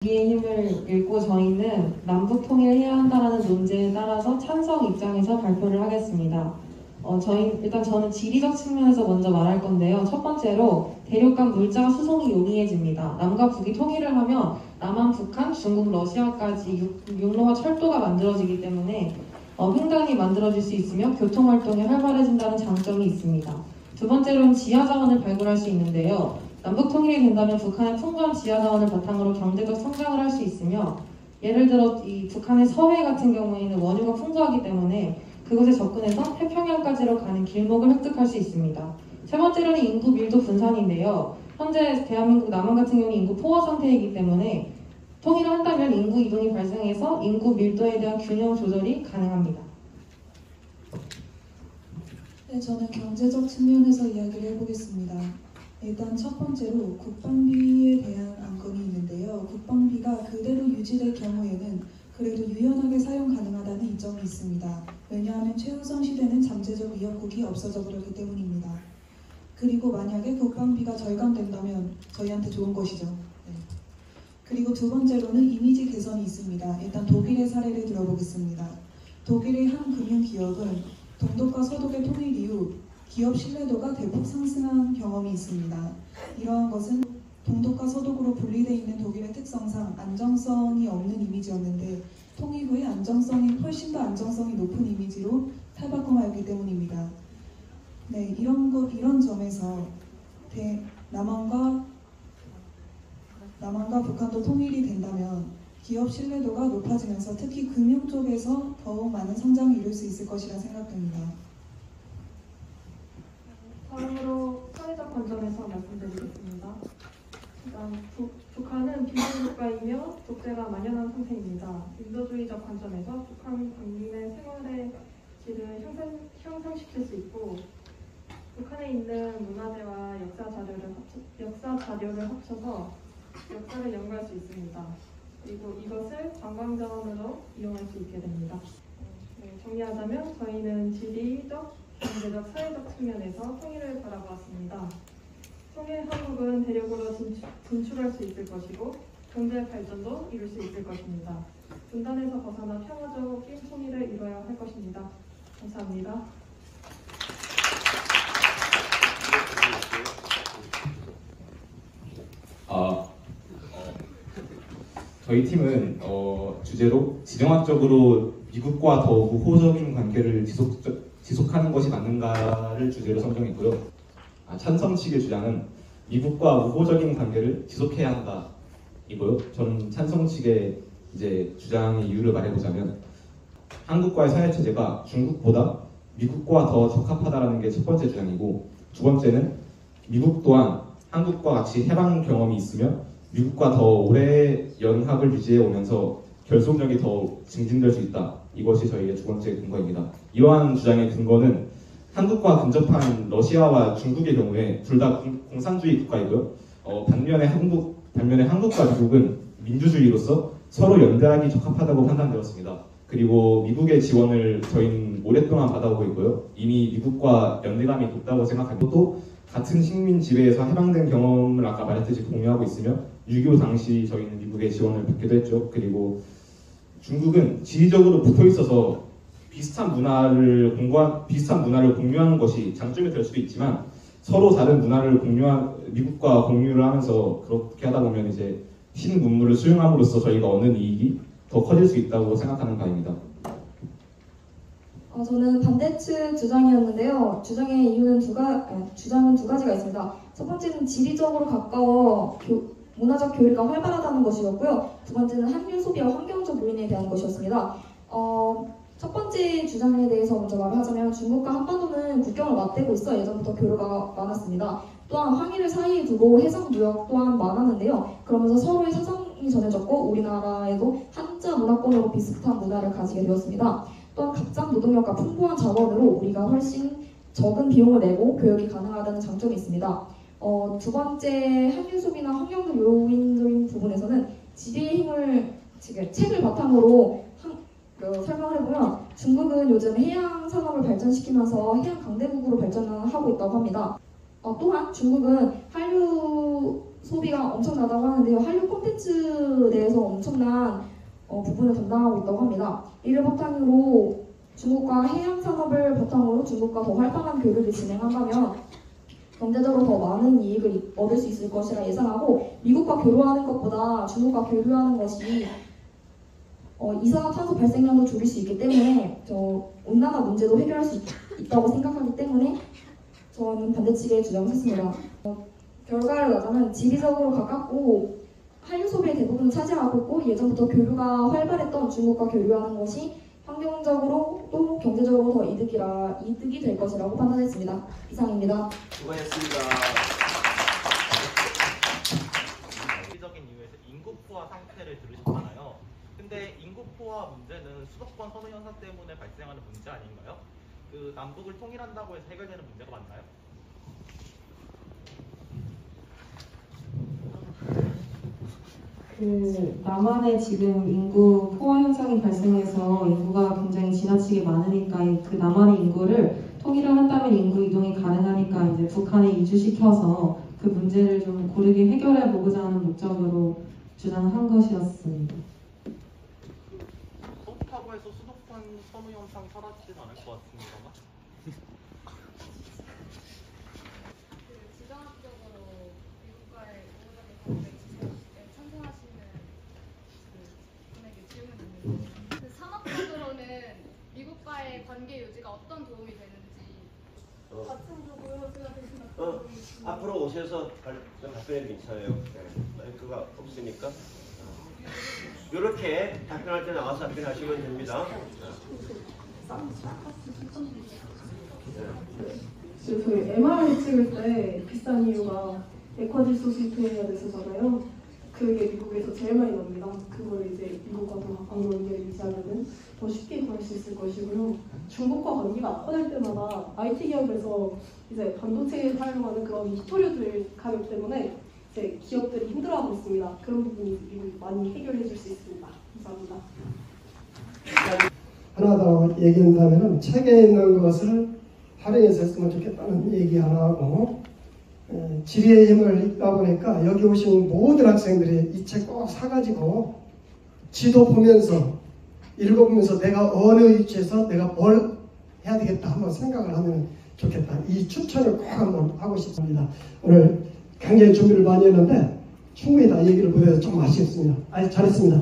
우리의 힘을 읽고 저희는 남북 통일해야 한다는 논제에 따라서 찬성 입장에서 발표를 하겠습니다. 저는 지리적 측면에서 먼저 말할 건데요. 첫 번째로 대륙 간 물자 수송이 용이해집니다. 남과 북이 통일을 하면 남한, 북한, 중국, 러시아까지 육로와 철도가 만들어지기 때문에 횡단이 만들어질 수 있으며 교통활동이 활발해진다는 장점이 있습니다. 두 번째로는 지하자원을 발굴할 수 있는데요. 남북 통일이 된다면 북한의 풍부한 지하자원을 바탕으로 경제적 성장을 할 수 있으며, 예를 들어 이 북한의 서해 같은 경우에는 원유가 풍부하기 때문에 그곳에 접근해서 태평양까지로 가는 길목을 획득할 수 있습니다. 세 번째로는 인구 밀도 분산인데요. 현재 대한민국 남한 같은 경우는 인구 포화 상태이기 때문에 통일을 한다면 인구 이동이 발생해서 인구 밀도에 대한 균형 조절이 가능합니다. 네, 저는 경제적 측면에서 이야기를 해보겠습니다. 일단 첫 번째로 국방비에 대한 안건이 있는데요. 국방비가 그대로 유지될 경우에는 그래도 유연하게 사용 가능하다는 이점이 있습니다. 왜냐하면 최우선 시대는 잠재적 위협국이 없어져 버렸기 때문입니다. 그리고 만약에 국방비가 절감된다면 저희한테 좋은 것이죠. 네. 그리고 두 번째로는 이미지 개선이 있습니다. 일단 독일의 사례를 들어보겠습니다. 독일의 한 금융기업은 동독과 서독의 통일 이후 기업 신뢰도가 대폭 상승한 경험이 있습니다. 이러한 것은 동독과 서독으로 분리되어 있는 독일의 특성상 안정성이 없는 이미지였는데 통일 후에 훨씬 더 안정성이 높은 이미지로 탈바꿈하였기 때문입니다. 네, 이런 점에서 남한과 북한도 통일이 된다면 기업 신뢰도가 높아지면서 특히 금융 쪽에서 더욱 많은 성장을 이룰 수 있을 것이라 생각됩니다. 다음으로 사회적 관점에서 말씀드리겠습니다. 일단 북한은 비밀국가이며 독재가 만연한 상태입니다. 인도주의적 관점에서 북한 국민의 생활의 질을 향상시킬 수 있고, 북한에 있는 문화재와 역사 자료를 합쳐서 역사를 연구할 수 있습니다. 그리고 이것을 관광자원으로 이용할 수 있게 됩니다. 네, 정리하자면 저희는 지리적, 경제적, 사회적 측면에서 통일을 바라보았습니다. 통일 한국은 대륙으로 진출할 수 있을 것이고 경제 발전도 이룰 수 있을 것입니다. 분단에서 벗어나 평화적인 통일을 이뤄야 할 것입니다. 감사합니다. 저희 팀은 주제로 지정학적으로 미국과 더 우호적인 관계를 지속하는 것이 맞는가를 주제로 선정했고요. 찬성 측의 주장은 미국과 우호적인 관계를 지속해야 한다이고요. 저는 찬성 측의 주장의 이유를 말해보자면, 한국과의 사회 체제가 중국보다 미국과 더 적합하다는 게 첫 번째 주장이고, 두 번째는 미국 또한 한국과 같이 해방 경험이 있으며 미국과 더 오래 연합을 유지해 오면서 결속력이 더 증진될 수 있다. 이것이 저희의 두 번째 근거입니다. 이러한 주장의 근거는 한국과 근접한 러시아와 중국의 경우에 둘 다 공산주의 국가이고요. 반면에 한국과 미국은 민주주의로서 서로 연대하기 적합하다고 판단되었습니다. 그리고 미국의 지원을 저희는 오랫동안 받아오고 있고요. 이미 미국과 연대감이 높다고 생각하고, 또 같은 식민 지배에서 해방된 경험을 아까 말했듯이 공유하고 있으며 6.25 당시 저희는 미국의 지원을 받기도 했죠. 그리고 중국은 지리적으로 붙어 있어서 비슷한 문화를 공유하는 것이 장점이 될 수도 있지만, 서로 다른 문화를 미국과 공유를 하면서 그렇게 하다 보면 흰 문물을 수용함으로써 저희가 얻는 이익이 더 커질 수 있다고 생각하는 바입니다. 저는 반대측 주장이었는데요. 주장은 두 가지가 있습니다. 첫 번째는 지리적으로 가까워 문화적 교류가 활발하다는 것이었고요. 두 번째는 한류 소비와 환경적 요인에 대한 것이었습니다. 첫 번째 주장에 대해서 먼저 말을 하자면, 중국과 한반도는 국경을 맞대고 있어 예전부터 교류가 많았습니다. 또한 항해를 사이에 두고 해상 무역 또한 많았는데요. 그러면서 서로의 사상이 전해졌고 우리나라에도 한자 문화권으로 비슷한 문화를 가지게 되었습니다. 또한 각장 노동력과 풍부한 자원으로 우리가 훨씬 적은 비용을 내고 교역이 가능하다는 장점이 있습니다. 두 번째, 한류 소비나 환경적 요인적인 부분에서는 지리의 힘을 책을 바탕으로 설명을 해보면, 중국은 요즘 해양 산업을 발전시키면서 해양 강대국으로 발전하고 있다고 합니다. 또한 중국은 한류 소비가 엄청나다고 하는데요. 한류 콘텐츠 내에서 엄청난 부분을 담당하고 있다고 합니다. 이를 바탕으로 중국과 해양 산업을 바탕으로 중국과 더 활발한 교류를 진행한다면 경제적으로 더 많은 이익을 얻을 수 있을 것이라 예상하고, 미국과 교류하는 것보다 중국과 교류하는 것이 이산화탄소 발생량도 줄일 수 있기 때문에 온난화 문제도 해결할 수 있다고 생각하기 때문에 저는 반대측에 주장을 했습니다. 결과를 나자면 지리적으로 가깝고 한류 소비의 대부분을 차지하고 있고, 예전부터 교류가 활발했던 중국과 교류하는 것이 환경적으로 또 경제적으로 더 이득이 될 것이라고 판단했습니다. 이상입니다. 수고했습니다. 적인 이유에서 인구 포화 상태를 들으셨잖아요. 근데 인구 포화 문제는 수도권 선호 현상 때문에 발생하는 문제 아닌가요? 그 남북을 통일한다고 해서 해결되는 문제가 맞나요? 남한에 지금 인구 포화 현상이 발생해서 인구가 굉장히 지나치게 많으니까 그 남한의 인구를 통일을 한다면 인구 이동이 가능하니까 이제 북한에 이주시켜서 그 문제를 좀 고르게 해결해 보고자 하는 목적으로 주장한 것이었습니다. 그렇다고 해서 수도권 선호 현상 사라지진 않을 것 같습니다만. 지정학적으로 미국과의 우호적인 관계에 찬성하시는 분에게 질문이 있는데, 산업적으로는 미국과의 관계 유지가 어떤 도움이 되는지. 앞으로 오셔서 답변해도 괜찮아요. 마이크가 없으니까. 이렇게 답변할 때 나와서 답변하시면 됩니다. 저희 MRI 찍을 때 비싼 이유가 액화질소 수입해야 돼서잖아요. 그게 미국에서 제일 많이 나옵니다. 그걸 이제 미국과 더 가까운 관계를 유지하면은 더 쉽게 구할 수 있을 것이고요. 중국과 관계가 악화될 때마다 IT 기업에서 이제 반도체에 사용하는 그런 히토류들 가격 때문에 이제 기업들이 힘들어하고 있습니다. 그런 부분이 미국이 많이 해결해 줄 수 있습니다. 감사합니다. 하나 더 얘기한다면 책에 있는 것을 활용해서 했으면 좋겠다는 얘기 하나 하고, 지리의 힘을 읽다 보니까 여기 오신 모든 학생들이 이 책 꼭 사가지고 지도 보면서 읽어보면서 내가 어느 위치에서 내가 뭘 해야 되겠다 한번 생각을 하면 좋겠다. 이 추천을 꼭 한번 하고 싶습니다. 오늘 굉장히 준비를 많이 했는데 충분히 다 얘기를 못해서 좀 아쉽습니다. 아주 잘했습니다.